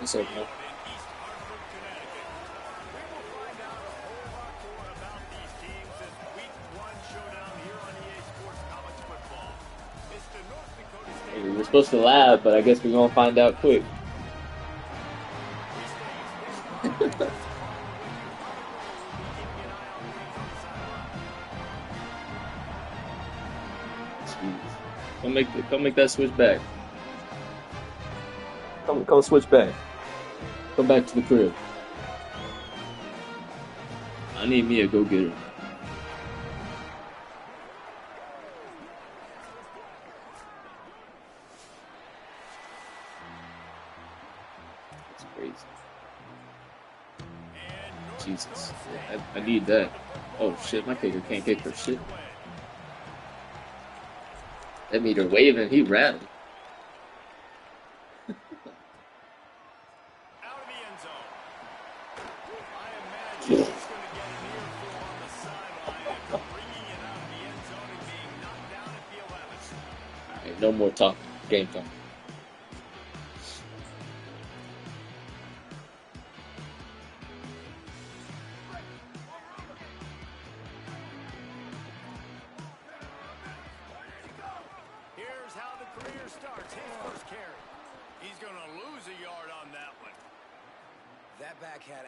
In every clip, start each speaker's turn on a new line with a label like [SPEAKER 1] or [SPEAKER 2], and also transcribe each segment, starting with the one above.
[SPEAKER 1] What's up, man? We were supposed to laugh, but I guess we're gonna find out quick. Come make that switch back. Come switch back. Come back to the crib. I need me a go-getter. That's crazy. Jesus. I need that. Oh shit, my kicker can't kick for shit. That meter waving, he rattled. Right, no more talk. Game time.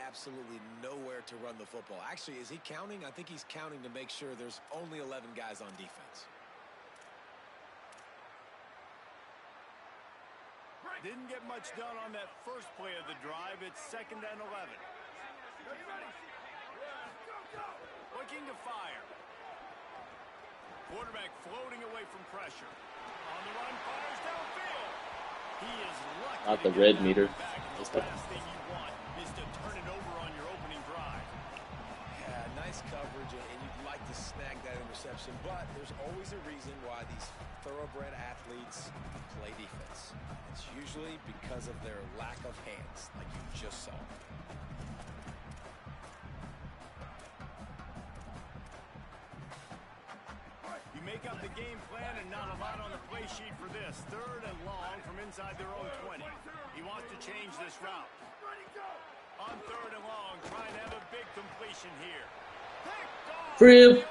[SPEAKER 2] Absolutely nowhere to run the football. Actually, is he counting? I think he's counting to make sure there's only 11 guys on defense.
[SPEAKER 3] Didn't get much done on that first play of the drive. It's 2nd and 11. Looking to fire. Quarterback floating away from pressure. On the run, fires downfield. He is lucky.
[SPEAKER 1] Not the red meter.
[SPEAKER 3] Just the last thing you want is to turn it over on your opening drive.
[SPEAKER 2] Yeah, nice coverage, and you'd like to snag that interception, but there's always a reason why these thoroughbred athletes play defense. It's usually because of their lack of hands, like you just saw.
[SPEAKER 3] You make up the game plan and not a lot on the play sheet for this. 3rd and long from inside their own 20. He wants to change this route. On 3rd and long, trying to have a big completion here.
[SPEAKER 1] Crib.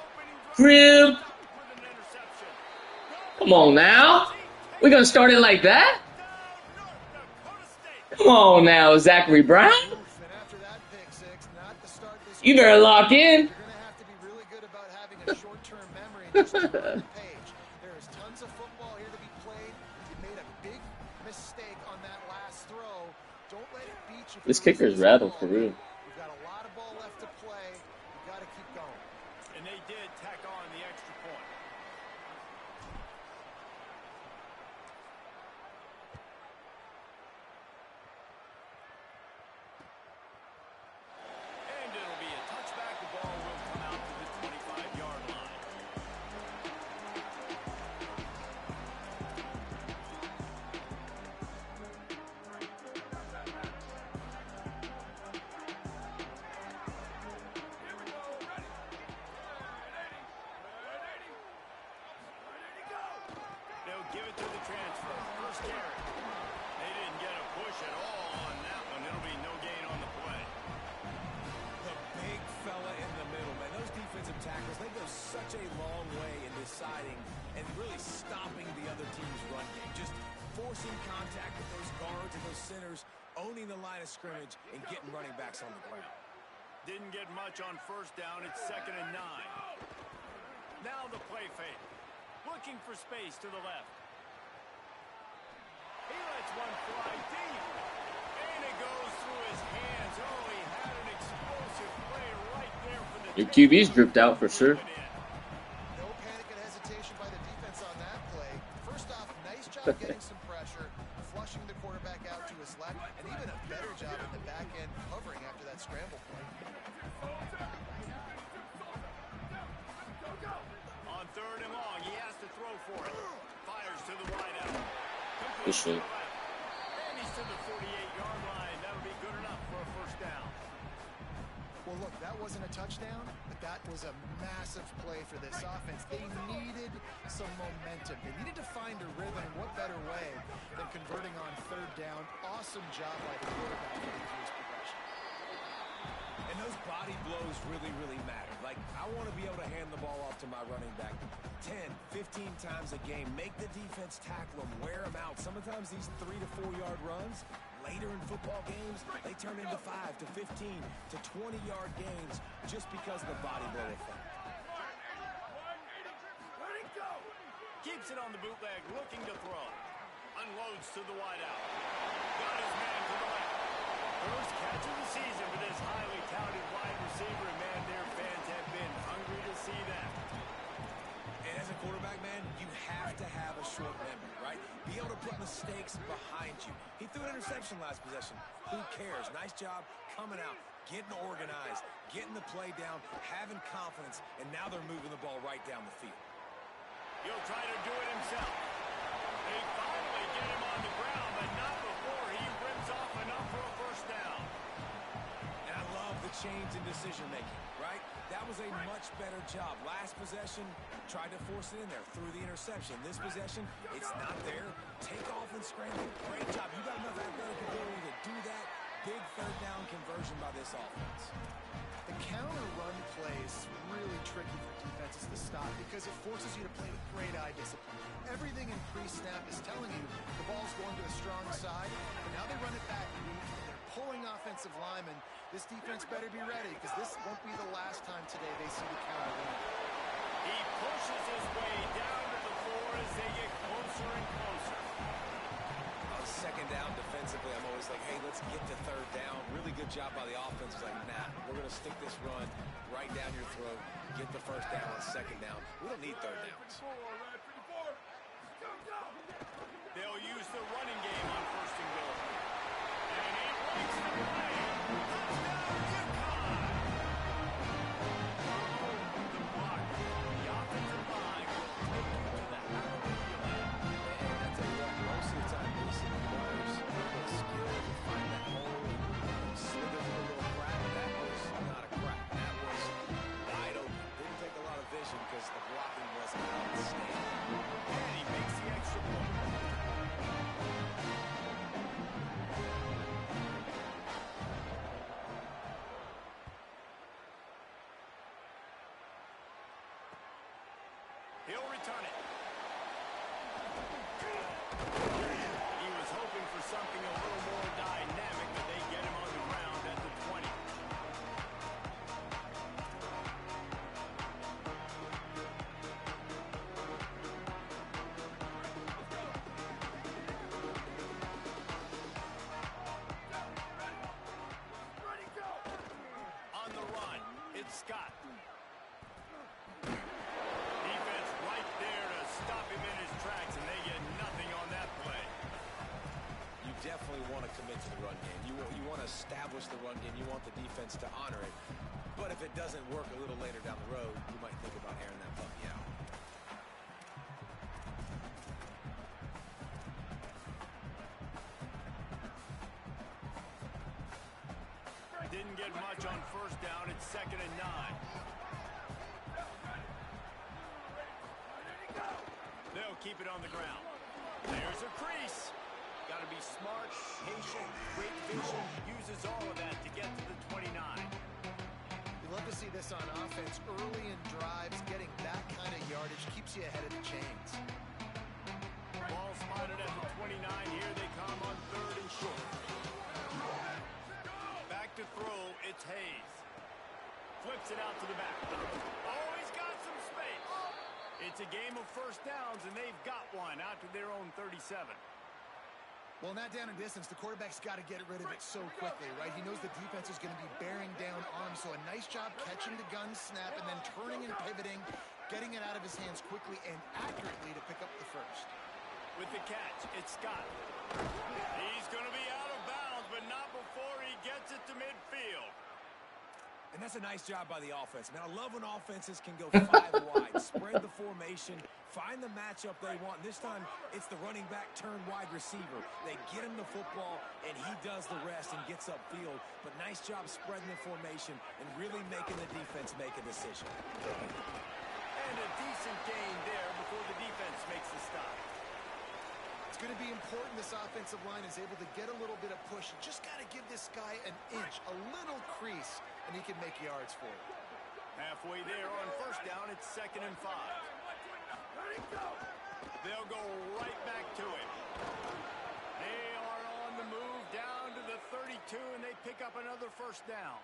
[SPEAKER 1] Crib. Come on now. We're going to start it like that? Come on now, Zachary Brown. You better lock in.
[SPEAKER 2] There is tons of football here to be played. You made a big mistake on that last throw. Don't let it beat you.
[SPEAKER 1] This kicker's rattled for real.
[SPEAKER 2] You've got a lot of ball left to play. You've got to keep going.
[SPEAKER 3] And they did tack on the extra point. And it'll be a touchback. The ball will come out to the 25-yard line. They'll give it to the transfer. First carry. They didn't get a push at all on that one. It'll be no gain on the play.
[SPEAKER 2] The big fella in the middle, man. Those defensive tackles, they go such a long way in deciding and really stopping the other team's run game. Just forcing contact with those guards and those centers, owning the line of scrimmage, and getting running backs on the ground.
[SPEAKER 3] Didn't get much on first down. It's 2nd and 9. Now the play fake. Looking for space to the left. He lets one fly deep. And it goes through his hands. Oh, he had an explosive play right there for the
[SPEAKER 1] Your QB's dripped out for sure.
[SPEAKER 2] No panic and hesitation by the defense on that play. First off, nice job getting some pressure, flushing the quarterback out to his left, and even a better job in the back end covering after that scramble play.
[SPEAKER 3] On 3rd and long, he has to throw for it. Fires to the wideout.
[SPEAKER 1] Good shit.
[SPEAKER 3] And he's to the 48-yard line. That'll be good enough for a first down.
[SPEAKER 2] Well, look, that wasn't a touchdown, but that was a massive play for this offense. They needed some momentum. They needed to find a rhythm, and what better way than converting on third down. Awesome job by the quarterback for the first progression.
[SPEAKER 4] And those body blows really, really matter. Like, I want to be able to hand the ball off to my running back 10, 15 times a game. Make the defense tackle them, wear them out. Sometimes these 3 to 4 yard runs, later in football games, they turn into 5 to 15 to 20-yard games just because of the body blow effect.
[SPEAKER 3] Keeps it on the bootleg, looking to throw. Unloads to the wideout. Got his man to the left. First catch of the season for this highly touted wide receiver, and man, their fans have been hungry to see that.
[SPEAKER 4] And as a quarterback, man, you have to have a short memory, right? Be able to put mistakes behind you. He threw an interception last possession. Who cares? Nice job coming out, getting organized, getting the play down, having confidence, and now they're moving the ball right down the field.
[SPEAKER 3] He'll try to do it himself. They finally get him on the ground, but not before he rims off enough for a first down.
[SPEAKER 4] And I love the change in decision-making, right? That was a much better job. Last possession, tried to force it in there, threw the interception. This possession, it's not there. Take off and scramble. Great job. You got enough athletic ability to do that. Big third down conversion by this offense.
[SPEAKER 2] The counter run play is really tricky for defenses to stop because it forces you to play with great eye discipline. Everything in pre-snap is telling you the ball's going to a strong side, but now they run it back weak, and they're pulling offensive linemen. This defense better be ready because this won't be the last time today they see the counter run.
[SPEAKER 3] He pushes his way down to the floor as they get closer and closer.
[SPEAKER 4] Second down defensively, I'm always like, hey, let's get to third down. Really good job by the offense. It's like, nah, we're going to stick this run right down your throat, get the first down on second down. We don't need third downs.
[SPEAKER 3] They'll use the running game on first and goal. And he breaks the play. Touchdown, Yukon! The block. The offensive line will take you to the hallelujah land.
[SPEAKER 4] And I tell you what, most of the time, this requires a skill to find that hole and slither through a little crack. That was not a crack. That was wide open. Didn't take a lot of vision because the blocking was outstanding.
[SPEAKER 3] And he makes the extra point. He'll return it. He was hoping for something a little more dynamic, but they get him on the ground at the 20. On the run, it's Scott. Defense right there to stop him in his tracks, and they get nothing on that play.
[SPEAKER 4] You definitely want to commit to the run game. You want to establish the run game. You want the defense to honor it. But if it doesn't work a little later down the road, you might think about airing that puppy out.
[SPEAKER 3] Didn't get much on first down. It's 2nd and 9. They'll keep it on the ground. There's a crease. Got to be smart, patient, great vision. Uses all of that to get to the 29.
[SPEAKER 2] You love to see this on offense early in drives. Getting that kind of yardage keeps you ahead of the chains.
[SPEAKER 3] Ball spotted at the 29. Here they come on 3rd and short. Back to throw. It's Hayes. Flips it out to the back. Oh, he's got some space. It's a game of first downs, and they've got one out to their own 37.
[SPEAKER 2] Well, in that down and distance, the quarterback's got to get rid of it so quickly, right? He knows the defense is going to be bearing down on him, so a nice job catching the gun snap and then turning and pivoting, getting it out of his hands quickly and accurately to pick up the first.
[SPEAKER 3] With the catch, it's Scott. He's going to be out of bounds, but not before he gets it to midfield.
[SPEAKER 4] And that's a nice job by the offense. Man, I love when offenses can go 5 wide, spread the formation, find the matchup they want. This time, it's the running back turned wide receiver. They get him the football, and he does the rest and gets upfield. But nice job spreading the formation and really making the defense make a decision.
[SPEAKER 3] And a decent gain there before the defense makes the stop.
[SPEAKER 5] It's going to be important this offensive line is able to get a little bit of push. You just got to give this guy an inch, a little crease, and he can make yards for you.
[SPEAKER 3] Halfway there on first down, it's 2nd and 5. They'll go right back to it. They are on the move down to the 32, and they pick up another first down.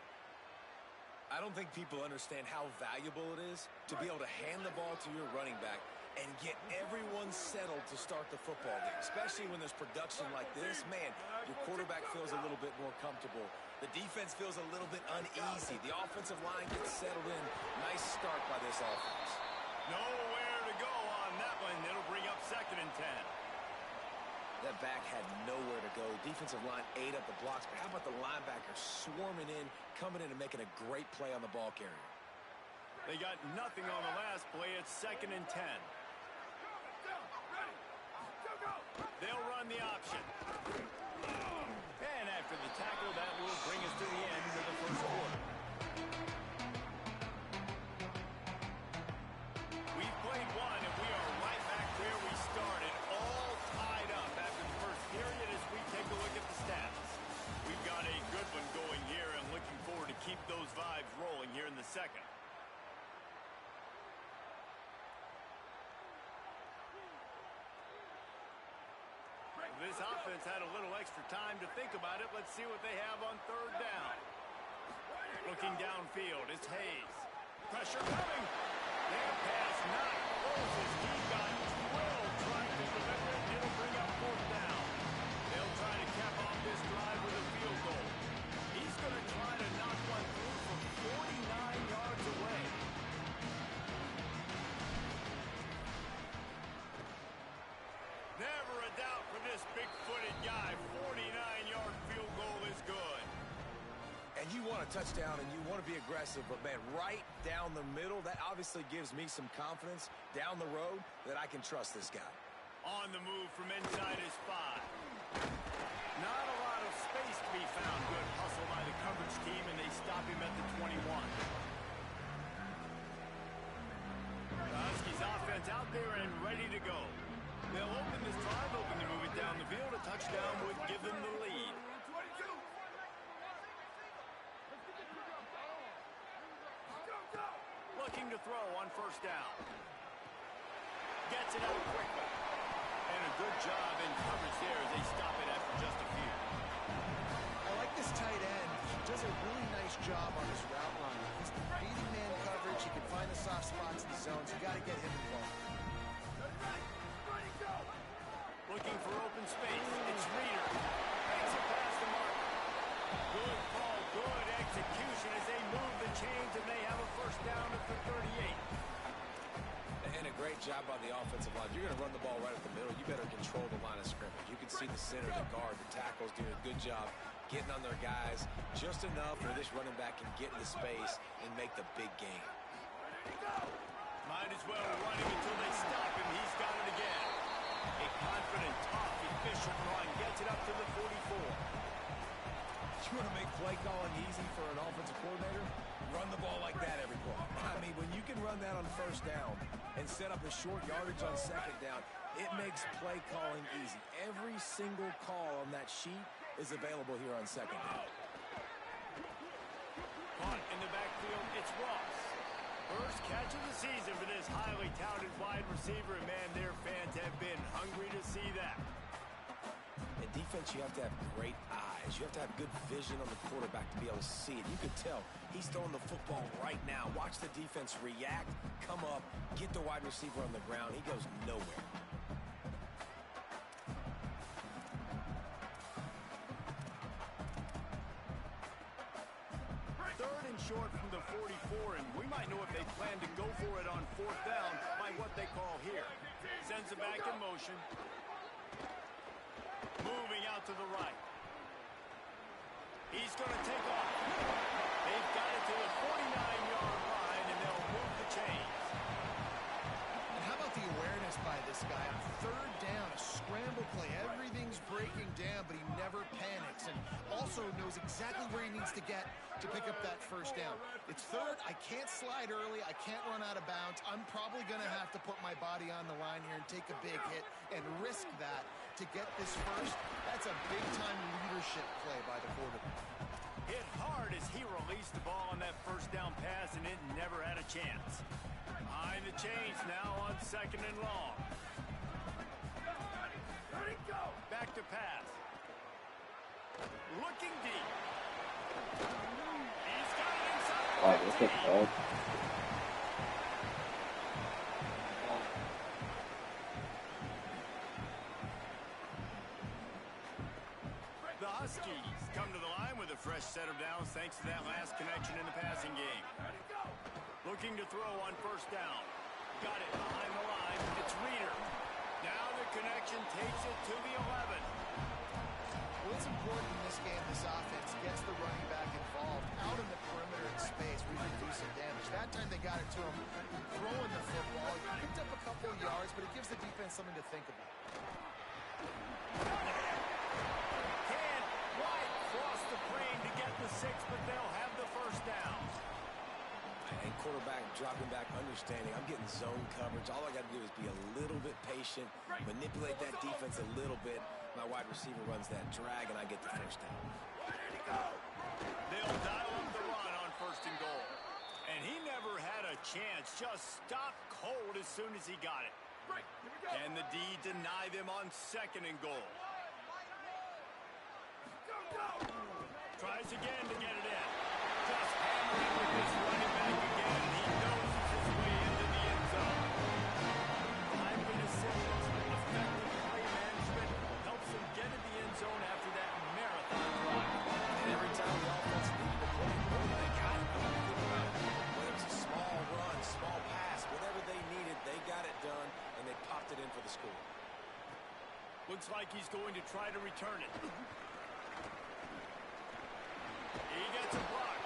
[SPEAKER 4] I don't think people understand how valuable it is to be able to hand the ball to your running back and get everyone settled to start the football game, especially when there's production like this. Man, your quarterback feels a little bit more comfortable. The defense feels a little bit uneasy. The offensive line gets settled in. Nice start by this offense.
[SPEAKER 3] Nowhere to go on that one. It'll bring up 2nd and 10.
[SPEAKER 4] That back had nowhere to go. Defensive line ate up the blocks, but how about the linebacker swarming in, coming in and making a great play on the ball carrier?
[SPEAKER 3] They got nothing on the last play. It's 2nd and 10. They'll run the option. And after the tackle, that will bring us to the end of the first quarter. We've played one, and we are right back where we started, all tied up after the first period as we take a look at the stats. We've got a good one going here and looking forward to keep those vibes rolling here in the second. This offense had a little extra time to think about it. Let's see what they have on 3rd down. Looking downfield, it's Hayes. Pressure coming. Their pass not closes. He got drilled trying to deliver it. It'll bring up 4th down. They'll try to cap off this drive with a field goal. He's going to try to knock one through from 49 yards away. Never a doubt for this big-footed guy. 49-yard field goal is good.
[SPEAKER 4] And you want a touchdown and you want to be aggressive, but, man, right down the middle, that obviously gives me some confidence down the road that I can trust this guy.
[SPEAKER 3] On the move from inside his 5. Not a lot of space to be found. Good hustle by the coverage team, and they stop him at the 21. The Huskies offense out there and ready to go. They'll open this drive, hoping to move it down the field. A touchdown would give them the lead. Looking to throw on first down. Gets it out quickly. And a good job in coverage there as they stop it after just a few.
[SPEAKER 5] I like this tight end. He does a really nice job on his route running. He's beating man coverage. He can find the soft spots in the zones. You got to get him involved.
[SPEAKER 3] Looking for open space. It's Reader. Makes it past the mark. Good call, good execution as they move the chains, and they have a first down at the 38.
[SPEAKER 4] And a great job by the offensive line. If you're going to run the ball right up the middle, you better control the line of scrimmage. You can see the center, the guard, the tackles doing a good job getting on their guys just enough where this running back can get into space and make the big game.
[SPEAKER 3] Might as well run him until they stop him. He's got it again. A confident, tough, efficient run gets it up to the 44.
[SPEAKER 4] You want to make play calling easy for an offensive coordinator? Run the ball like that every play. I mean, when you can run that on first down and set up a short yardage on second down, it makes play calling easy. Every single call on that sheet is available here on second down.
[SPEAKER 3] Caught in the backfield, it's Ross. First catch of the season for this highly touted wide receiver, and man, their fans have been hungry to see that.
[SPEAKER 4] In defense, you have to have great eyes. You have to have good vision on the quarterback to be able to see it. You could tell he's throwing the football right now. Watch the defense react, come up, get the wide receiver on the ground. He goes nowhere.
[SPEAKER 3] Third and short from the 44, and we might know if they plan to go for it on fourth down by what they call here. Sends it back in motion. Moving out to the right. He's going to take off. They've got it to the 40.
[SPEAKER 5] also knows exactly where he needs to get to pick up that first down. It's third. I can't slide early. I can't run out of bounds. I'm probably going to have to put my body on the line here and take a big hit and risk that to get this first. That's a big-time leadership play by the quarterback.
[SPEAKER 3] Hit hard as he released the ball on that first down pass, and it never had a chance. Behind the chains now on 2nd and long. Back to pass. Looking deep. He's got it inside.
[SPEAKER 1] Wow, what the fuck?
[SPEAKER 3] The Huskies come to the line with a fresh set of downs thanks to that last connection in the passing game. Looking to throw on first down. Got it behind the line. It's Reader. Now the connection takes it to the 11.
[SPEAKER 5] Well, it's important in this game, this offense gets the running back involved out in the perimeter in space. We reduce some damage. That time they got it to him throwing the football. He picked up a couple of yards, but it gives the defense something to think about.
[SPEAKER 3] Can't quite cross the plane to get the 6, but they'll have the first down.
[SPEAKER 4] And quarterback dropping back, understanding I'm getting zone coverage. All I got to do is be a little bit patient, manipulate that defense a little bit. My wide receiver runs that drag, and I get the first down.
[SPEAKER 3] They'll dial up the run on 1st and goal. And he never had a chance. Just stopped cold as soon as he got it. Can the D deny them on 2nd and goal? Tries again to get it in. Just hammering with his running back again. He knows his way into the end zone. 5 interceptions, effective play management helps him get in the end zone after that marathon drive.
[SPEAKER 4] And every time the offense needed to play, boy, they got it. Whether it's a small run, small pass, whatever they needed, they got it done, and they popped it in for the score.
[SPEAKER 3] Looks like he's going to try to return it. He gets a block.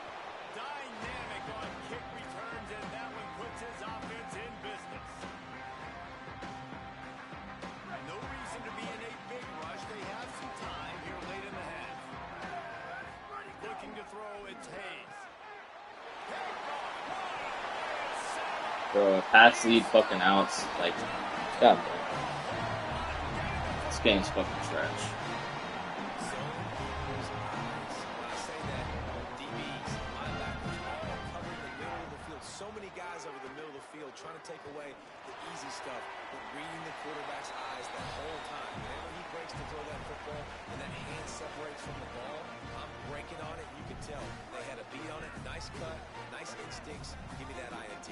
[SPEAKER 3] Dynamic on kick returns, and that one puts his offense in business. No reason to be in a big rush. They have some time here late in the half. Looking to throw, it's Hayes.
[SPEAKER 1] Bro, pass lead fucking outs. Like, god damn. This game's fucking trash.
[SPEAKER 4] So many guys over the middle of the field trying to take away the easy stuff, but reading the quarterback's eyes that whole time. Whenever he breaks to throw that football and that hand separates from the ball, I'm breaking on it. You can tell they had a beat on it. Nice cut, nice instincts. Give me that INT.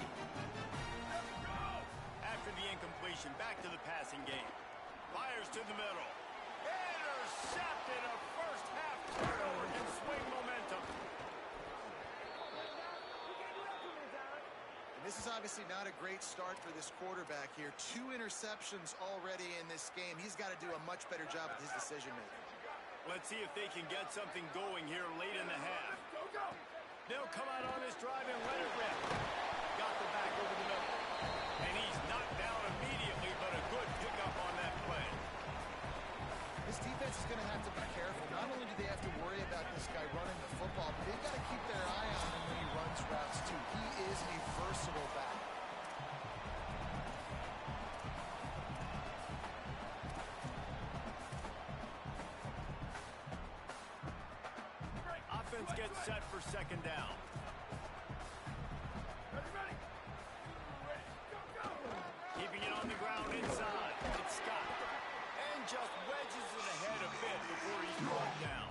[SPEAKER 3] After the incompletion, back to the passing game. Fires to the middle. Intercepted, a first half turnover can swing momentum.
[SPEAKER 5] This is obviously not a great start for this quarterback here. 2 interceptions already in this game. He's got to do a much better job with his decision-making.
[SPEAKER 3] Let's see if they can get something going here late in the half. They'll come out on this drive and let it rip. Got the back over the middle. And he's knocked down immediately, but a good pickup on that play.
[SPEAKER 5] This defense is going to have to be careful. Not only do they have to worry about this guy running the football, but they've got to keep their eye on him when he runs routes, too. He is a versatile back.
[SPEAKER 3] Offense gets set for 2nd down. Keeping it on the ground inside. It's Scott. And just wedges it ahead a bit before he's brought down.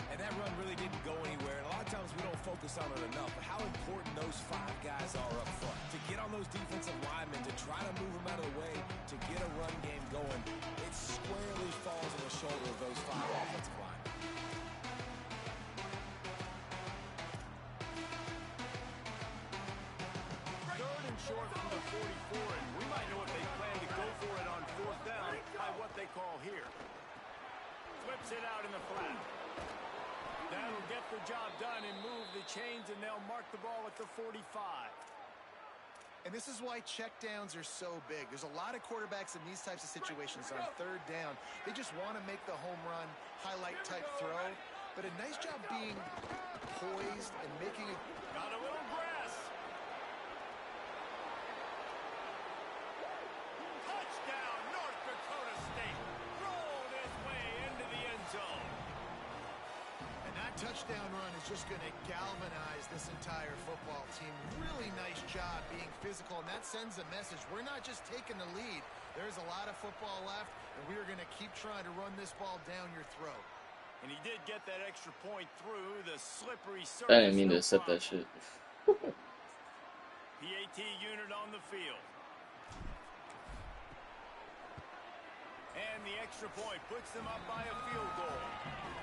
[SPEAKER 4] And that run really didn't go anywhere. And a lot of times we don't focus on it enough. But how important those 5 guys are up front. To get on those defensive linemen, to try to move them out of the way, to get a run game going, it squarely falls on the shoulder of those 5 offensive linemen.
[SPEAKER 3] Short from the 44, and we might know if they plan to go for it on 4th down by what they call here. Flips it out in the flat. That'll get the job done and move the chains, and they'll mark the ball at the 45.
[SPEAKER 5] And this is why checkdowns are so big. There's a lot of quarterbacks in these types of situations on 3rd down. They just want to make the home run, highlight type throw. but a nice job being poised and making it.
[SPEAKER 3] Got a little grass. Touchdown, North Dakota State. Rolled his way into the end zone.
[SPEAKER 5] And that touchdown run is just going to galvanize this entire football team. Really nice job being physical, and that sends a message. We're not just taking the lead. There's a lot of football left, and we are going to keep trying to run this ball down your throat.
[SPEAKER 3] And he did get that extra point through the slippery surface.
[SPEAKER 1] I didn't mean to set that shit.
[SPEAKER 3] PAT unit on the field. And the extra point puts them up by a field goal.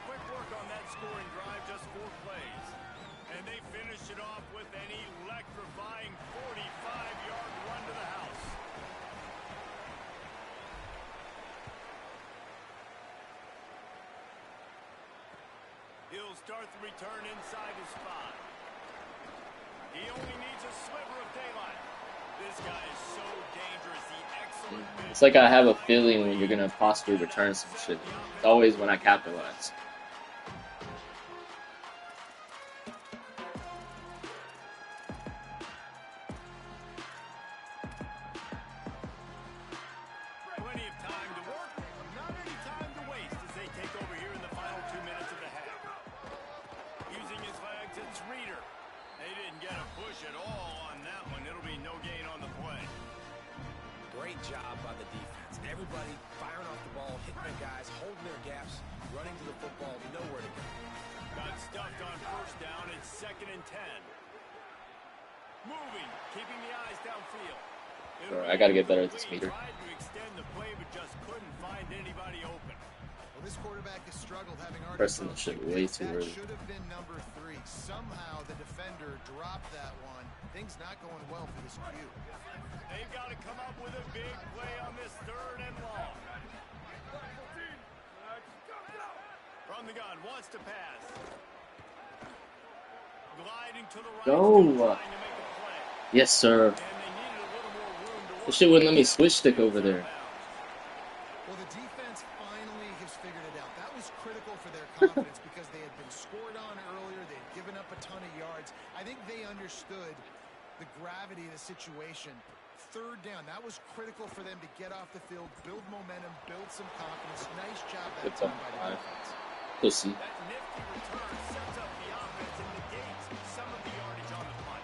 [SPEAKER 3] Quick work on that scoring drive, just 4 plays. And they finish it off with an electrifying 45-yard run to the house. He'll start the return inside his 5. He only needs a sliver of daylight. This guy is so dangerous. The excellent vision.
[SPEAKER 1] It's like I have a feeling when you're gonna possibly return some shit. It's always when I capitalize.
[SPEAKER 3] Plenty of time to work, not any time to waste as they take over here in the final 2 minutes of the half. Using his legs, it's Reader. They didn't get a push at all on that one. It'll be no gain on the play.
[SPEAKER 4] Great job by the defense. Everybody firing off the ball, hitting their guys, holding their gaps, running to the football, nowhere to go.
[SPEAKER 3] Got stuffed on first down. It's 2nd and 10. Moving, keeping the eyes downfield.
[SPEAKER 1] Bro, I gotta get better at this meter.
[SPEAKER 3] Tried to extend the play, but just couldn't find anybody open.
[SPEAKER 5] Well, this quarterback has struggled having
[SPEAKER 1] Pressing the shit way too early.
[SPEAKER 5] Should have been number 3. Somehow the defender dropped that one. Things not going well for this Q.
[SPEAKER 3] They've got to come up with a big play on this 3rd and long. From the gun, wants to pass. Gliding to the right.
[SPEAKER 1] Go.
[SPEAKER 3] Trying to make a play.
[SPEAKER 1] Yes, sir.
[SPEAKER 3] And they needed a little more room to work.
[SPEAKER 1] This shit wouldn't let me switch stick over there.
[SPEAKER 5] Well, the defense finally has figured it out. That was critical for their confidence because they had been scored on earlier. They had given up a ton of yards. I think they understood the gravity of the situation. 3rd down, that was critical for them to get off the field, build momentum, build some confidence. Nice job that
[SPEAKER 1] Good
[SPEAKER 5] time
[SPEAKER 1] time.
[SPEAKER 5] by the defense.
[SPEAKER 1] Pussy.
[SPEAKER 3] That nifty return sets up the offense and negates some of the yardage on the punt.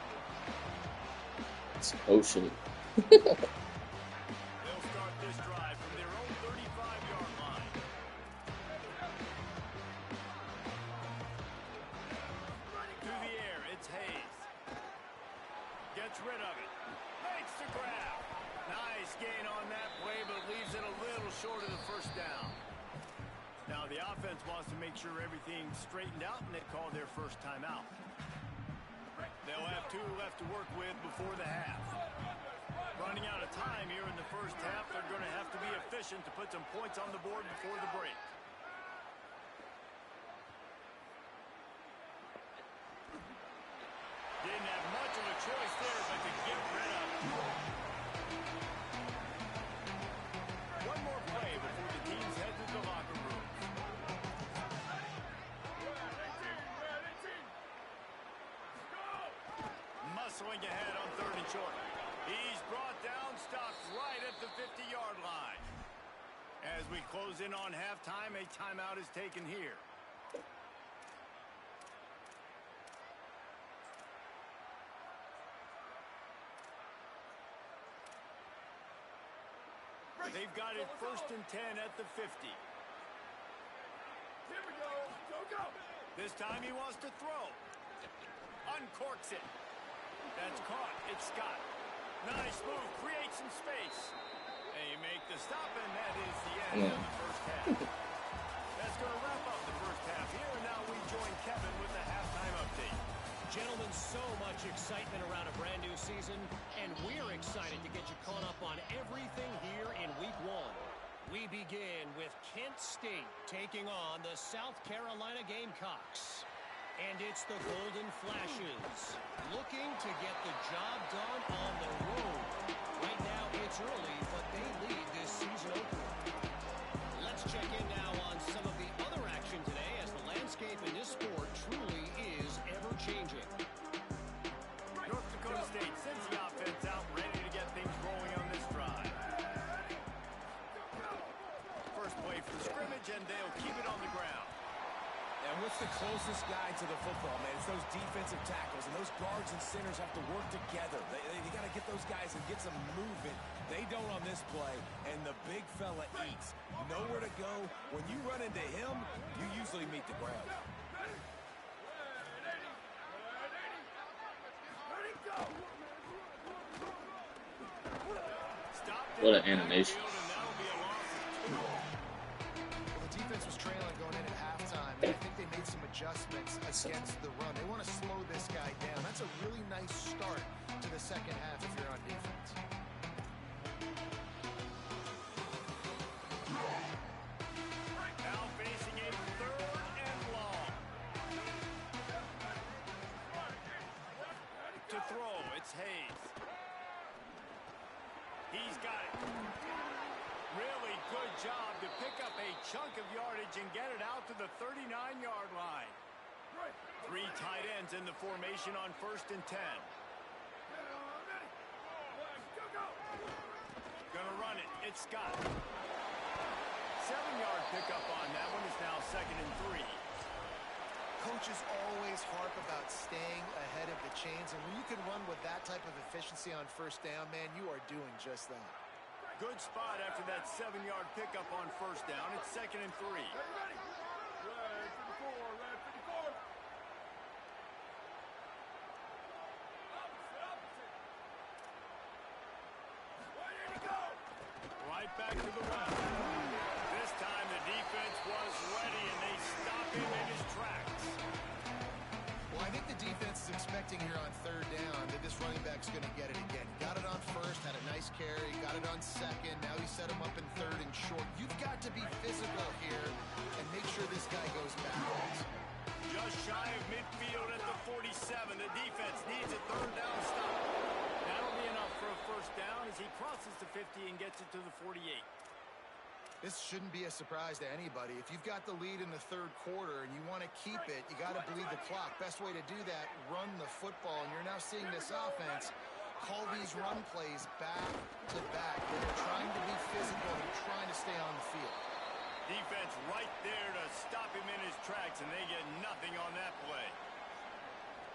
[SPEAKER 1] Oh shit.
[SPEAKER 3] They'll start this drive from their own 35-yard line. To the air, it's Hayes. Gets rid of it. Makes the grab. Nice gain on that play, but leaves it a little short of the first down. Now the offense wants to make sure everything's straightened out, and they call their first timeout. They'll have 2 left to work with before the half. Running out of time here in the first half, they're going to have to be efficient to put some points on the board before the break. Didn't have much of a choice there, but to get rid of it. One more play before the teams head to the locker room. Muscling ahead on 3rd and short. He's brought down, stopped right at the 50-yard line. As we close in on halftime, a timeout is taken here. They've got it 1st and 10 at the 50. Here we go. Go. This time he wants to throw. Uncorks it. That's caught. It's Scott. Nice move. Create some space. They make the stop, and that is the end of the first half. That's going to wrap up the first half here, and now we join Kevin with the halftime update.
[SPEAKER 6] Gentlemen, so much excitement around a brand new season, and we're excited to get you caught up on everything here in Week 1. We begin with Kent State taking on the South Carolina Gamecocks. And it's the Golden Flashes looking to get the job done on the road. Right now it's early, but they lead this season opener. Let's check in now on some of the other action today as the landscape is in this sport truly is ever-changing.
[SPEAKER 3] North Dakota State sends the offense out, ready to get things rolling on this drive. First play for the scrimmage, and they'll keep it on the ground.
[SPEAKER 4] And what's the closest guy to the football, man? It's those defensive tackles, and those guards and centers have to work together. They got to get those guys and get some movement. They don't on this play, and the big fella eats. Nowhere to go. When you run into him, you usually meet the ground.
[SPEAKER 1] What an animation.
[SPEAKER 5] Defense was trailing going in at halftime, and I think they made some adjustments against the run. They want to slow this guy down. That's a really nice start to the second half if you're on defense.
[SPEAKER 3] Now facing a 3rd and long. To throw, it's Hayes. He's got it. Really good job to pick up a chunk of yardage and get it out to the 39-yard line. 3 tight ends in the formation on 1st and 10. Gonna run it. It's Scott. 7-yard pickup on that one. Is now 2nd and 3.
[SPEAKER 5] Coaches always harp about staying ahead of the chains, and when you can run with that type of efficiency on 1st down, man, you are doing just that.
[SPEAKER 3] Good spot after that 7-yard pickup on 1st down. It's 2nd and 3. Right back to the run. This time the defense was ready, and they stop him in his tracks.
[SPEAKER 5] Well, I think the defense is expecting here on 3rd down that this running back's going to get it again. Got it on 1st, had a nice carry, got it on 2nd. Now he set him up in 3rd and short. You've got to be physical here and make sure this guy goes backwards.
[SPEAKER 3] Just shy of midfield at the 47. The defense needs a 3rd down stop. That'll be enough for a 1st down as he crosses the 50 and gets it to the 48.
[SPEAKER 5] This shouldn't be a surprise to anybody. If you've got the lead in the 3rd quarter and you want to keep it, you got to bleed the clock. Best way to do that, run the football. And you're now seeing this offense call these run plays back to back. They're trying to be physical and trying to stay on the field.
[SPEAKER 3] Defense right there to stop him in his tracks, and they get nothing on that play.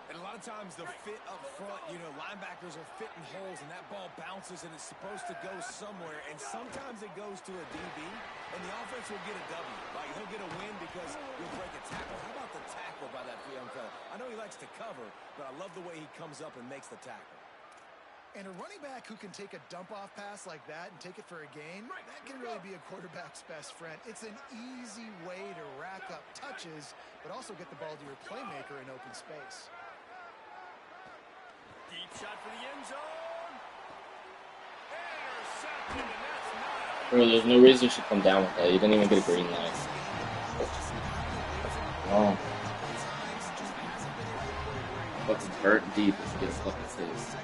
[SPEAKER 4] And a lot of times the fit up front, you know, linebackers are fitting holes, and that ball bounces, and it's supposed to go somewhere. And sometimes it goes to a DB, and the offense will get a W. Like, he'll get a win because you'll break a tackle. How about the tackle by that young fella? I know he likes to cover, but I love the way he comes up and makes the tackle.
[SPEAKER 5] And a running back who can take a dump-off pass like that and take it for a gain, that can really be a quarterback's best friend. It's an easy way to rack up touches, but also get the ball to your playmaker in open space.
[SPEAKER 3] Deep shot for the end zone. Intercepted, and that's not.
[SPEAKER 1] Bro, there's no reason you should come down with that. You didn't even get a green light. Oh. Fucking hurt deep if you get fucking saved.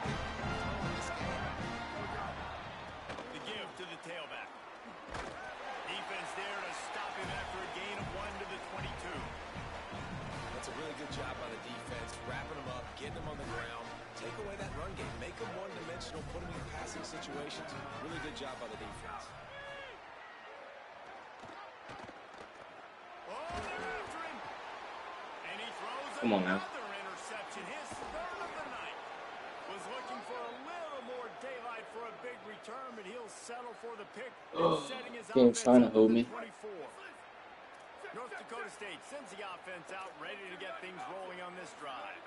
[SPEAKER 3] The give to the tailback. Defense there to stop him after a gain of 1 to the 22.
[SPEAKER 4] That's a really good job by the defense, wrapping him up, getting him on the ground. Take away that run game. Make them one-dimensional. Put them in passing situations. Really good job by the defense.
[SPEAKER 3] Oh, they're after him. And he throws
[SPEAKER 1] Come on now.
[SPEAKER 3] another interception. His 3rd of the night. Was looking for a little more daylight for a big return, but he'll settle for the pick. Setting his
[SPEAKER 1] game's
[SPEAKER 3] offense
[SPEAKER 1] trying to
[SPEAKER 3] up
[SPEAKER 1] hold
[SPEAKER 3] the
[SPEAKER 1] me.
[SPEAKER 3] 24. North Dakota State sends the offense out, ready to get things rolling on this drive.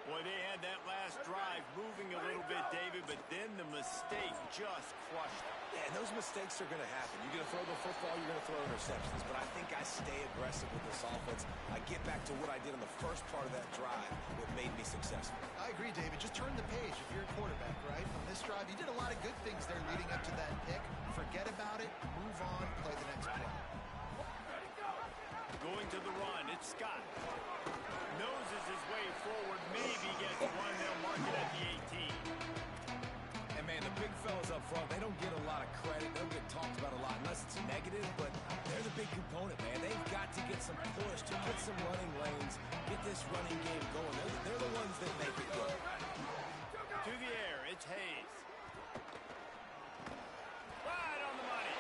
[SPEAKER 3] Boy, they had that last drive moving a little bit, David, but then the mistake just crushed them.
[SPEAKER 4] Yeah, and those mistakes are going to happen. You're going to throw the football, you're going to throw interceptions, but I think I stay aggressive with this offense. I get back to what I did in the first part of that drive that made me successful.
[SPEAKER 5] I agree, David. Just turn the page if you're a quarterback, right? On this drive, you did a lot of good things there leading up to that pick. Forget about it, move on, play the next play.
[SPEAKER 3] Going to the run, it's Scott. Noses his way forward, maybe gets one. They'll mark it at the 18.
[SPEAKER 4] And, man, the big fellas up front, they don't get a lot of credit. They don't get talked about a lot unless it's negative, but they're the big component, man. They've got to get some push to get some running lanes, get this running game going. They're the ones that make it go.
[SPEAKER 3] To the air, it's Hayes. Right on the money.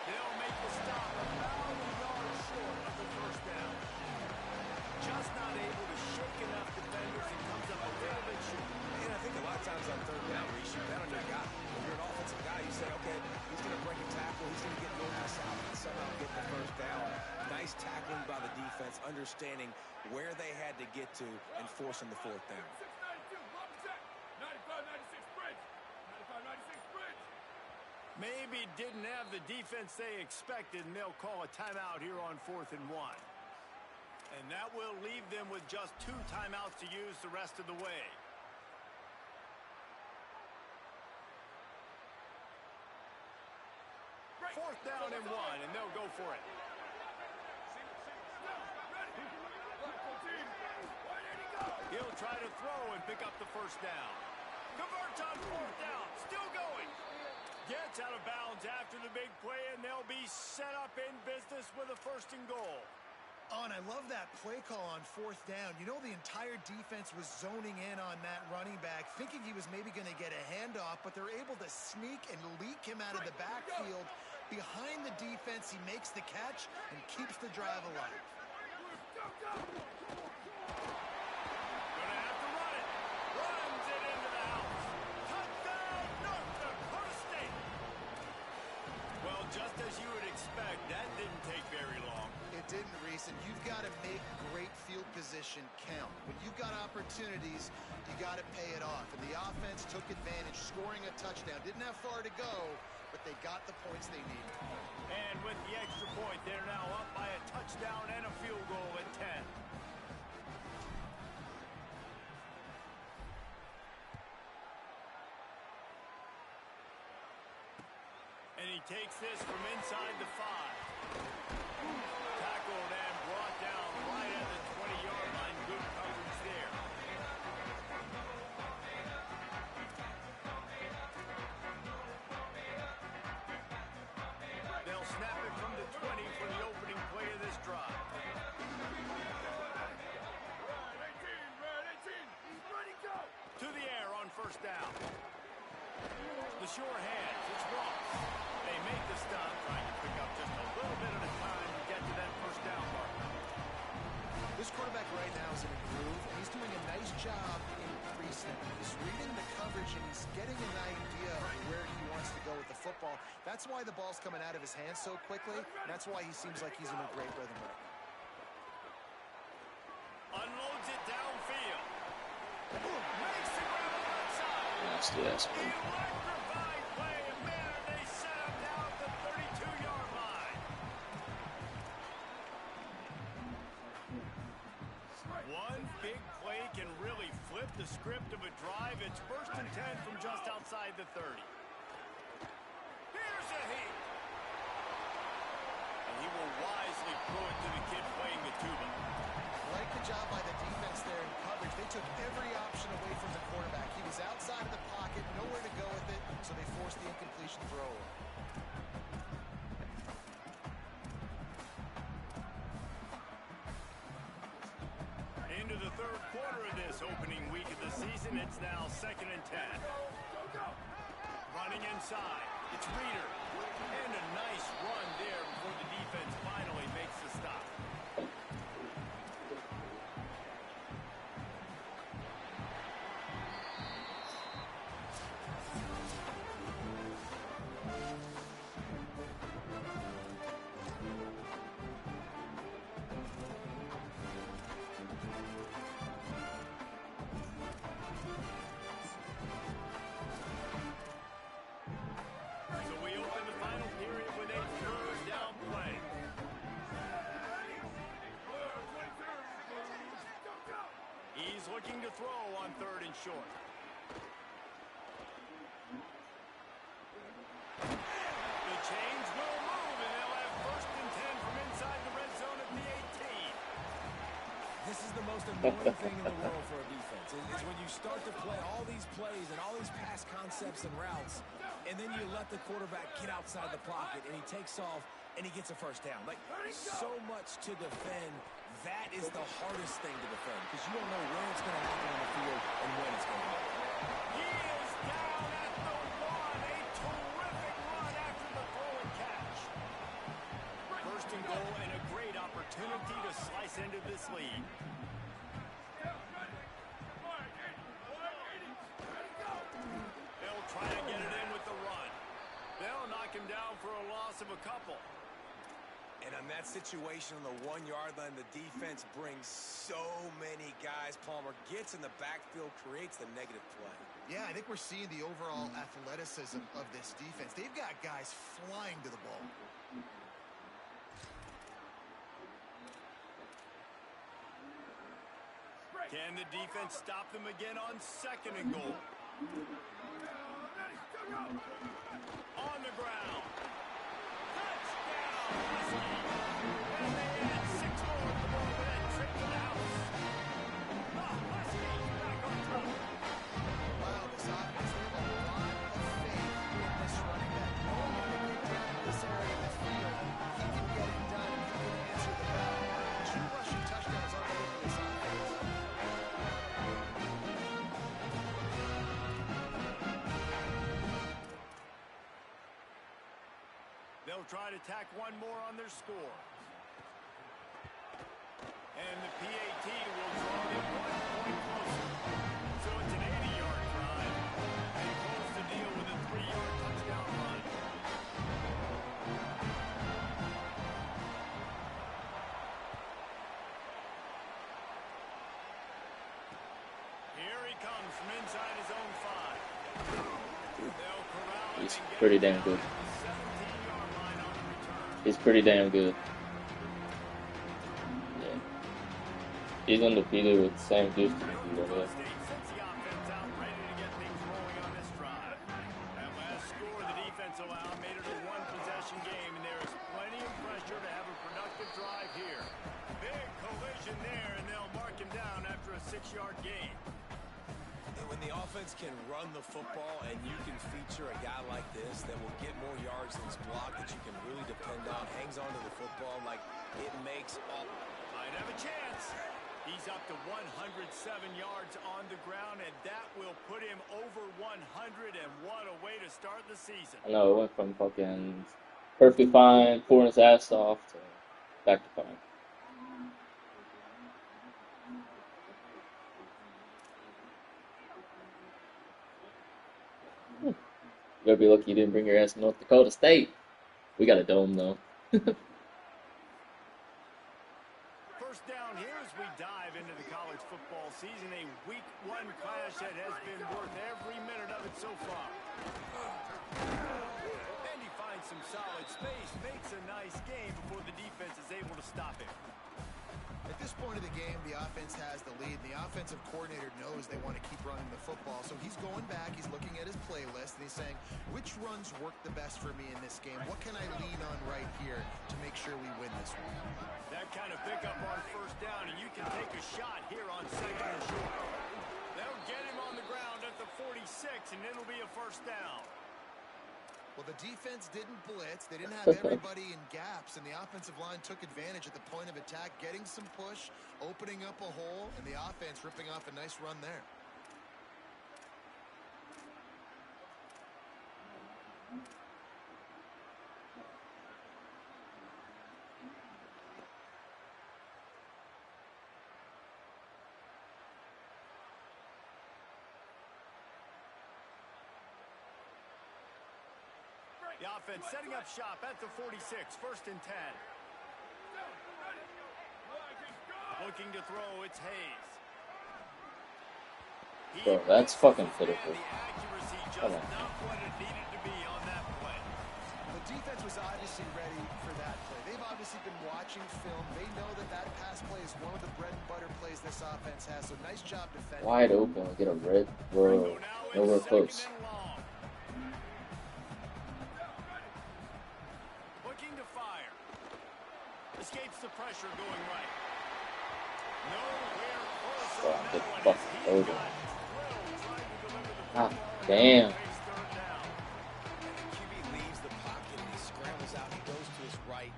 [SPEAKER 3] They'll make the stop about a yard short of the first down. Just not able to shake enough defenders and comes up a little bit short.
[SPEAKER 4] And I think a lot of times on third down, Reese, you bet on your guy. When you're an offensive guy, you say, okay, he's going to break a tackle, he's going to get north and south and somehow get the first down. Nice tackling by the defense, understanding where they had to get to and forcing the fourth down.
[SPEAKER 3] Maybe didn't have the defense they expected, and they'll call a timeout here on 4th and 1. And that will leave them with just 2 timeouts to use the rest of the way. Fourth down and 1, and they'll go for it. He'll try to throw and pick up the first down. Converts on 4th down, still going. Gets out of bounds after the big play, and they'll be set up in business with a 1st and goal.
[SPEAKER 5] Oh, and I love that play call on 4th down. You know, the entire defense was zoning in on that running back, thinking he was maybe going to get a handoff, but they're able to sneak and leak him out of the backfield. Behind the defense, he makes the catch and keeps the drive alive.
[SPEAKER 3] Gonna have to run it. Runs it into the house. Touchdown, North Dakota State. Well, just as you would expect, that didn't take very long.
[SPEAKER 5] It didn't, Reese, and you've got to make great field position count. When you've got opportunities, you got to pay it off. And the offense took advantage, scoring a touchdown. Didn't have far to go, but they got the points they needed.
[SPEAKER 3] And with the extra point, they're now up by a touchdown and a field goal at 10. And he takes this from inside the 5. Tackled and brought down right at the 20-yard line. Good coverage there. They'll snap it from the 20 for the opening play of this drive. To the air on 1st down. The sure hands, it's Ross. They make the stop, trying to pick up just a little bit at a time to get to that 1st down mark.
[SPEAKER 5] This quarterback right now is in a groove, and he's doing a nice job in pre-snap. He's reading the coverage, and he's getting an idea of where he wants to go with the football. That's why the ball's coming out of his hands so quickly, and that's why he seems like he's in a great rhythm right now.
[SPEAKER 3] Unloads it downfield. Makes the grab on that side.
[SPEAKER 1] Nasty ass play.
[SPEAKER 3] Electrifying play, and man, they set him down at the 32-yard line. One big play can really flip the script of a drive. It's 1st and 10 from just outside the 30. Here's a heat. And he will wisely throw it to the kid playing the tuba.
[SPEAKER 5] Like the job by the defense there in coverage. They took every option away from the quarterback. He was outside of the pocket, nowhere to go with it, so they forced the incompletion throw.
[SPEAKER 3] Into the 3rd quarter of this opening week of the season, it's now 2nd and 10. Running inside, it's Reeder. And a nice run there before the defense finally makes the stop. So we open the final period with a 3rd down play. He's looking to throw on 3rd and short. The chains will move, and they'll have 1st and 10 from inside the red zone at the 18.
[SPEAKER 4] This is the most annoying thing in the world for a defense. Is when you start to play all these plays and all these pass concepts and routes, and then you let the quarterback get outside the pocket, and he takes off and he gets a first down. Like, so much to defend. That is the hardest thing to defend because you don't know where it's going to happen on the field and when it's going to happen.
[SPEAKER 3] He is down at the 1. A terrific run after the throw and catch. First and goal and a great opportunity to slice into this lead. They'll try to get it in with the run. They'll knock him down for a loss of a couple.
[SPEAKER 4] And on that situation on the 1-yard line, the defense brings so many guys. Palmer gets in the backfield, creates the negative play.
[SPEAKER 5] Yeah, I think we're seeing the overall athleticism of this defense. They've got guys flying to the ball.
[SPEAKER 3] Can the defense stop them again on second and goal? On the ground. Touchdown, Huskies. And they add 6 more to the ball with that trip to the house. The Huskies back on top.
[SPEAKER 5] Wow, this offense, they have a lot of faith in this running back. Knowing when they get down in this area of the field, he can get it done and he can answer the bell. 2 rushing touchdowns already for this offense.
[SPEAKER 3] They'll try to tack one more on their score. And the PAT will draw them 1 point closer. So it's an 80-yard drive. They close the deal with a 3-yard touchdown run. Here he comes from inside his own 5. They'll corral him.
[SPEAKER 1] He's pretty damn good. He's pretty damn good. Yeah. He's undefeated with the same distance.
[SPEAKER 4] Can run the football, and you can feature a guy like this that will get more yards than his block that you can really depend on, hangs on to the football like it makes all.
[SPEAKER 3] Might have a chance. He's up to 107 yards on the ground, and that will put him over 100, and what a way to start the season.
[SPEAKER 1] I know, it went from fucking perfectly fine, pouring his ass off, to back to fine. You better be lucky you didn't bring your ass to North Dakota State. We got a dome, though.
[SPEAKER 3] First down here as we dive into the college football season. A week 1 clash that has been worth every minute of it so far. And he finds some solid space, makes a nice game before the defense is able to stop him.
[SPEAKER 5] At this point of the game, the offense has the lead. The offensive coordinator knows they want to keep running the football. So he's going back, he's looking at his playlist, and he's saying, which runs work the best for me in this game? What can I lean on right here to make sure we win this one?
[SPEAKER 3] That kind of pickup on first down, and you can take a shot here on second and short. They'll get him on the ground at the 46, and it'll be a first down.
[SPEAKER 5] Well, the defense didn't blitz. They didn't have everybody in gaps, and the offensive line took advantage at the point of attack, getting some push, opening up a hole, and the offense ripping off a nice run there.
[SPEAKER 3] The offense setting up shop at the 46, first and 10. Looking to throw, it's Hayes.
[SPEAKER 1] Bro, that's fucking pitiful.
[SPEAKER 3] The accuracy just
[SPEAKER 1] Come on.
[SPEAKER 3] not what it needed to be on that play.
[SPEAKER 5] The defense was obviously ready for that play. They've obviously been watching film. They know that that pass play is one of the bread and butter plays this offense has. So nice job defending.
[SPEAKER 1] Wide open, get a red bro. Nowhere close.
[SPEAKER 3] Looking to fire. Escapes the pressure going right. Nowhere close
[SPEAKER 1] Bro,
[SPEAKER 3] on
[SPEAKER 1] get
[SPEAKER 3] that one.
[SPEAKER 1] fucked
[SPEAKER 3] He's
[SPEAKER 1] over.
[SPEAKER 3] got drilled trying to deliver the
[SPEAKER 1] Ah,
[SPEAKER 3] football.
[SPEAKER 1] damn.
[SPEAKER 3] Third down.
[SPEAKER 4] And the QB leaves the pocket and he scrambles out. He goes to his right.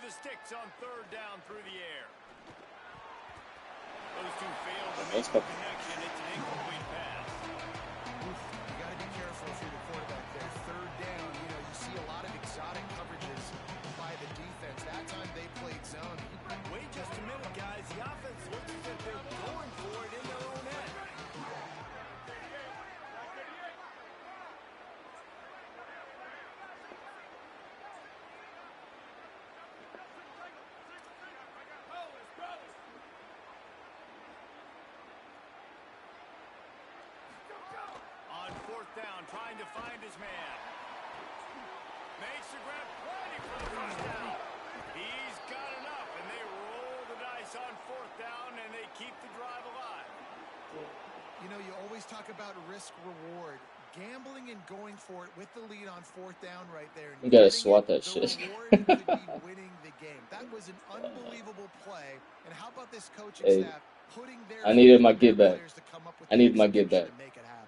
[SPEAKER 3] the sticks on third down through the air. Those two failed to make the connection. It's an incomplete pass.
[SPEAKER 5] You got to be careful if you're the quarterback there. Third down, you see a lot of exotic coverages by the defense. That time they played zone.
[SPEAKER 3] Wait just a minute, guys. The offense looks as if they're going for it in their own end. On fourth down, trying to find his man. Makes the grab, plenty for the first down. He's got enough, and they roll the dice on fourth down, and they keep the drive alive.
[SPEAKER 5] You always talk about risk-reward. Gambling and going for it with the lead on fourth down right there.
[SPEAKER 1] You gotta swat that shit.
[SPEAKER 5] The reward could be winning the game. That was an unbelievable play. And how about this coaching staff putting their
[SPEAKER 1] I needed my get back.
[SPEAKER 5] players to come up with
[SPEAKER 1] I needed my get back.
[SPEAKER 5] to make it happen.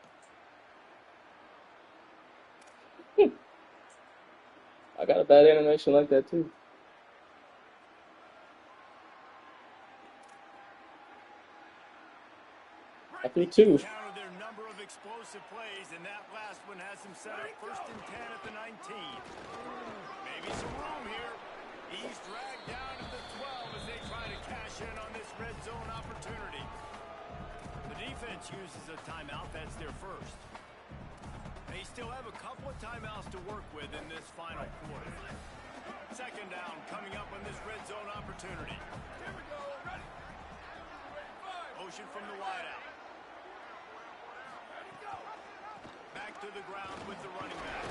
[SPEAKER 1] I got a bad animation like that too. I threw two.
[SPEAKER 3] Counted their number of explosive plays, and that last one has him set up 1st and 10 at the 19. Maybe some room here. He's dragged down to the 12 as they try to cash in on this red zone opportunity. The defense uses a timeout. That's their first. They still have a couple of timeouts to work with in this final quarter. Second down coming up on this red zone opportunity. Here we go. Ready. Motion from the wideout. Back to the ground with the running back.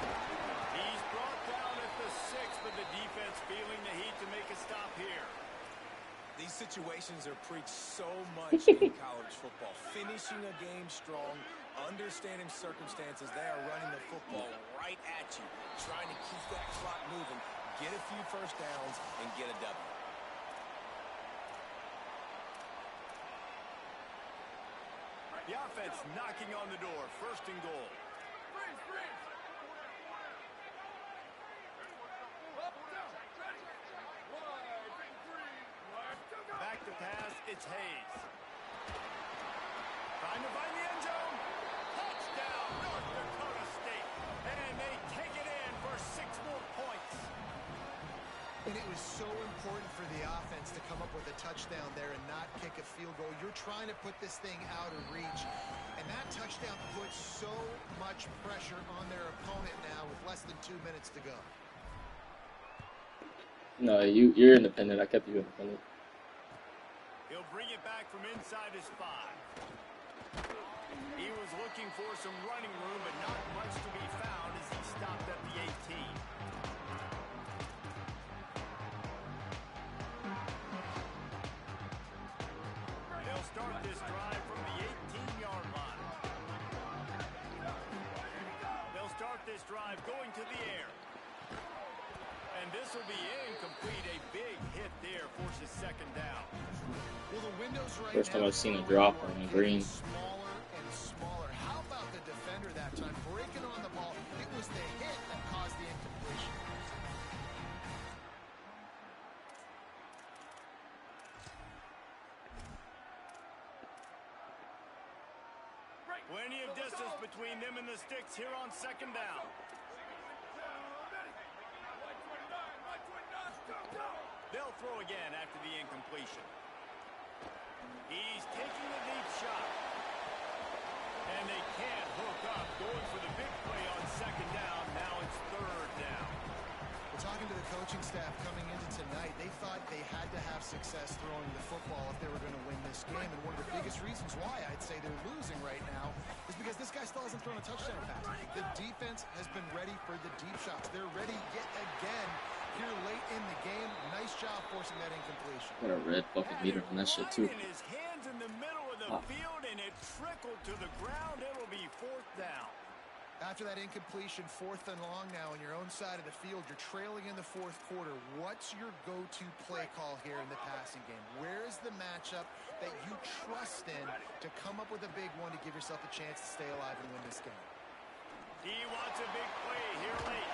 [SPEAKER 3] He's brought down at the 6, but the defense feeling the heat to make a stop here.
[SPEAKER 4] These situations are preached so much in college football. Finishing a game strong, understanding circumstances. They are running the football right at you, trying to keep that clock moving, get a few first downs, and get a W.
[SPEAKER 3] The offense knocking on the door. 1st and goal. Back to pass. It's Hayes. Trying to find the end zone. Touchdown, North Dakota State. And they take it in for 6 more points.
[SPEAKER 5] And it was so important for the offense to come up with a touchdown there and not kick a field goal. You're trying to put this thing out of reach. And that touchdown puts so much pressure on their opponent now with less than 2 minutes to go.
[SPEAKER 1] No, you're independent. I kept you independent.
[SPEAKER 3] He'll bring it back from inside his 5. He was looking for some running room, but not much to be found as he stopped at the 18. They'll start this drive from the 18-yard line. They'll start this drive going to the air. And this will be incomplete. A big hit there forces 2nd down.
[SPEAKER 5] Well, the windows right
[SPEAKER 1] First time
[SPEAKER 5] now
[SPEAKER 1] I've seen a drop on a green.
[SPEAKER 5] Smaller and smaller. How about the defender that time breaking on the ball? It was the hit that caused the incompletion.
[SPEAKER 3] Plenty of distance between them and the sticks here on 2nd down. They'll throw again after the incompletion. He's taking the deep shot. And they can't hook up. Going for the big play on 2nd down. Now it's 3rd down.
[SPEAKER 5] We're talking to the coaching staff coming into tonight. They thought they had to have success throwing the football if they were going to win this game. And one of the biggest reasons why I'd say they're losing right now is because this guy still hasn't thrown a touchdown pass. The defense has been ready for the deep shots. They're ready yet again here late in the game. Nice job forcing that incompletion.
[SPEAKER 1] Got a red fucking meter on that shit too.
[SPEAKER 3] In his hands in the middle of the field, and it trickled to the ground. It'll be 4th down.
[SPEAKER 5] After that incompletion, 4th and long now on your own side of the field, you're trailing in the 4th quarter. What's your go-to play call here in the passing game? Where is the matchup that you trust in to come up with a big one to give yourself a chance to stay alive and win this game?
[SPEAKER 3] He wants a big play here late.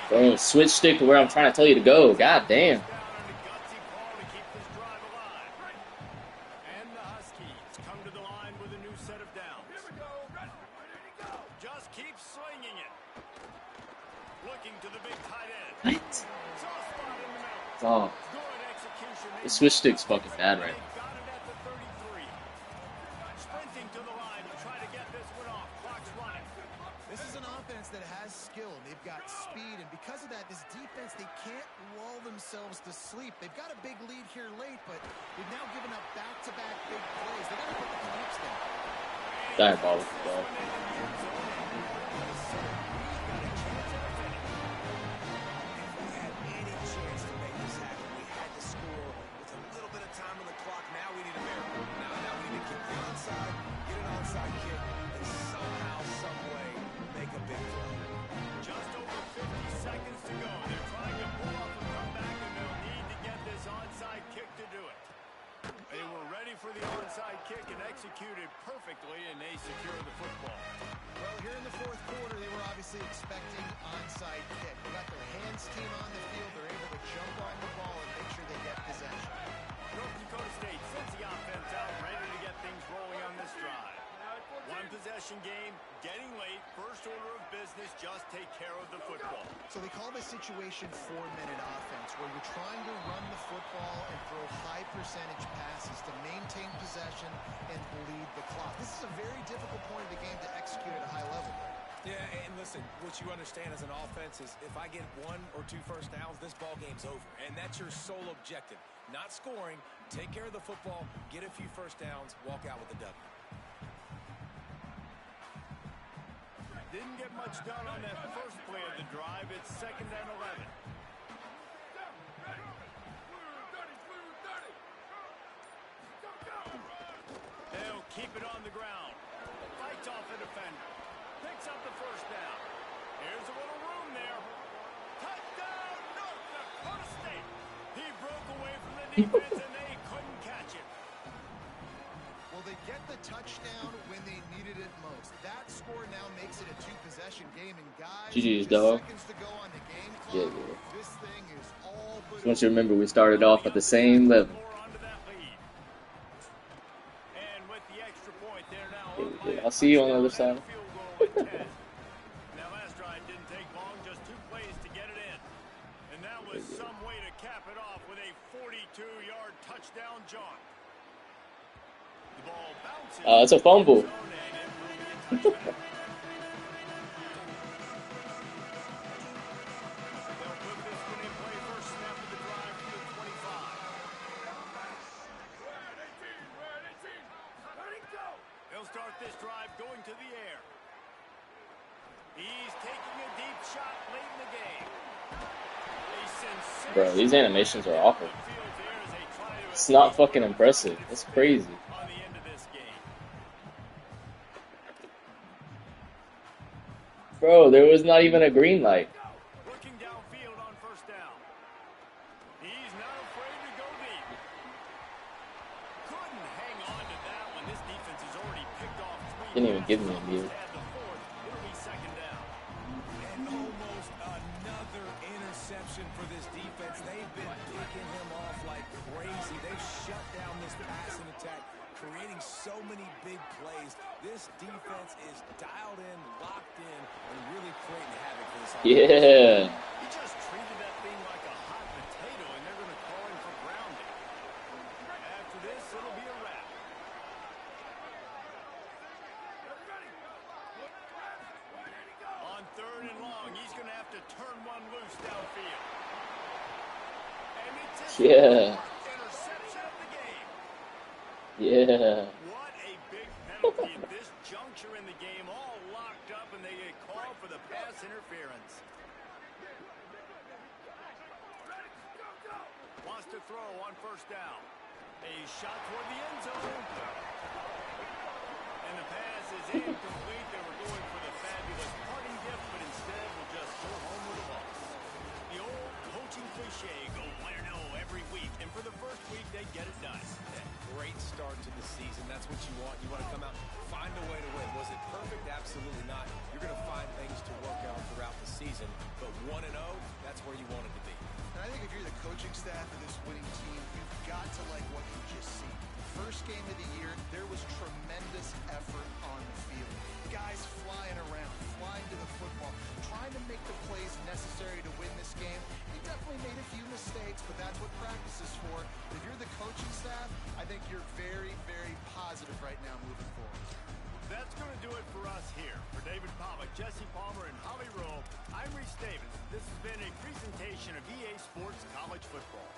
[SPEAKER 3] He's
[SPEAKER 1] Bro, switch stick to where I'm trying to tell you to go. God damn.
[SPEAKER 3] And the Huskies come to the line with a new set of downs. Just keep slinging it. Looking to the big tight end.
[SPEAKER 1] What?
[SPEAKER 3] Soft spot in the middle.
[SPEAKER 1] Oh,
[SPEAKER 3] Good execution.
[SPEAKER 1] the switch stick's fucking bad right now.
[SPEAKER 3] They got it at the 33. Sprinting to the line to try to get this one off. Clock's running.
[SPEAKER 5] This is an offense that has skill. They've got speed, and because of that, this defense, they can't lull themselves to sleep. They've got a big lead here late, but they've now given up back-to-back big plays. They got to put the clamps down.
[SPEAKER 1] Diabolical, bro.
[SPEAKER 3] Just over 50 seconds to go. They're trying to pull off a comeback, and they'll need to get this onside kick to do it. They were ready for the onside kick and executed perfectly, and they secure the football.
[SPEAKER 5] Well, here in the fourth quarter, they were obviously expecting onside kick. They got their hands team on the field. They're able to jump on the ball and make sure they get possession.
[SPEAKER 3] North Dakota State sends the offense out, ready to get things rolling on this drive. One possession game, getting late, first order of business, just take care of the football.
[SPEAKER 5] So they call this situation 4-minute offense, where you're trying to run the football and throw high percentage passes to maintain possession and bleed the clock. This is a very difficult point of the game to execute at a high level.
[SPEAKER 4] Yeah, and listen, what you understand as an offense is if I get 1 or 2 first downs, this ball game's over. And that's your sole objective. Not scoring, take care of the football, get a few first downs, walk out with a W.
[SPEAKER 3] Didn't get much done on that first play of the drive. It's 2nd and 11. They'll keep it on the ground. Fights off a defender. Picks up the first down. Here's a little room there. Touchdown, North Dakota State. He broke away from the defense, and they couldn't catch it.
[SPEAKER 5] Well, they get the touchdown when they needed it most. That score now makes it a 2-possession game, and guys,
[SPEAKER 1] GG's,
[SPEAKER 5] just
[SPEAKER 1] dog.
[SPEAKER 5] seconds to go on the game clock.
[SPEAKER 1] Yeah.
[SPEAKER 5] This thing is all but
[SPEAKER 1] Just want you to remember we started off at the same level.
[SPEAKER 3] And with the extra point, they're now
[SPEAKER 1] Yeah, I'll see you on the other side.
[SPEAKER 3] Now, last drive didn't take long, just 2 plays to get it in. And that was some way to cap it off with a 42-yard touchdown jaunt. The ball bounces.
[SPEAKER 1] It's a fumble.
[SPEAKER 3] They'll put this one in play first snap of the drive from the 25. They'll start this drive going to the air. He's taking a deep shot late in the game.
[SPEAKER 1] Bro, these animations are awful. It's not fucking impressive. It's crazy.
[SPEAKER 3] On the end of this game.
[SPEAKER 1] Bro, there was not even a green light.
[SPEAKER 3] Looking downfield on first down. He's not afraid to go deep. Couldn't hang on to that one. This defense has already picked off 3.
[SPEAKER 1] Didn't even give me a view.
[SPEAKER 3] It'll be 2nd down.
[SPEAKER 4] And almost another interception for this defense. They've been picking him off like crazy. They've shut down this passing attack, creating so many big plays. This defense is dialed in, locked in, and really creating havoc for this offense.
[SPEAKER 1] Yeah.
[SPEAKER 3] He just treated that thing like a hot potato, and they're going to call him for grounding. After this, it'll be a wrap. On 3rd and long, he's going to have to turn one loose downfield. And it's his interception of the game.
[SPEAKER 1] Yeah.
[SPEAKER 3] What a big penalty at this juncture in the game. All locked up, and they get called for the pass interference. Wants to throw on first down. A shot toward the end zone. And the pass is incomplete. They were going for the fabulous parting gift, but instead will just go home with a loss. The old coaching cliche, go 1-0 every week. And for the first week, they get it done.
[SPEAKER 4] Great start to the season. That's what you want. You want to come out, find a way to win. Was it perfect? Absolutely not. You're going to find things to work out throughout the season. But 1-0,
[SPEAKER 5] to like what you just seen. First game of the year, there was tremendous effort on the field. Guys flying around, flying to the football, trying to make the plays necessary to win this game. You definitely made a few mistakes, but that's what practice is for. If you're the coaching staff, I think you're very, very positive right now moving forward.
[SPEAKER 3] That's going to do it for us here. For David Pollack, Jesse Palmer, and Holly Rowe, I'm Reese Davis. This has been a presentation of EA Sports College Football.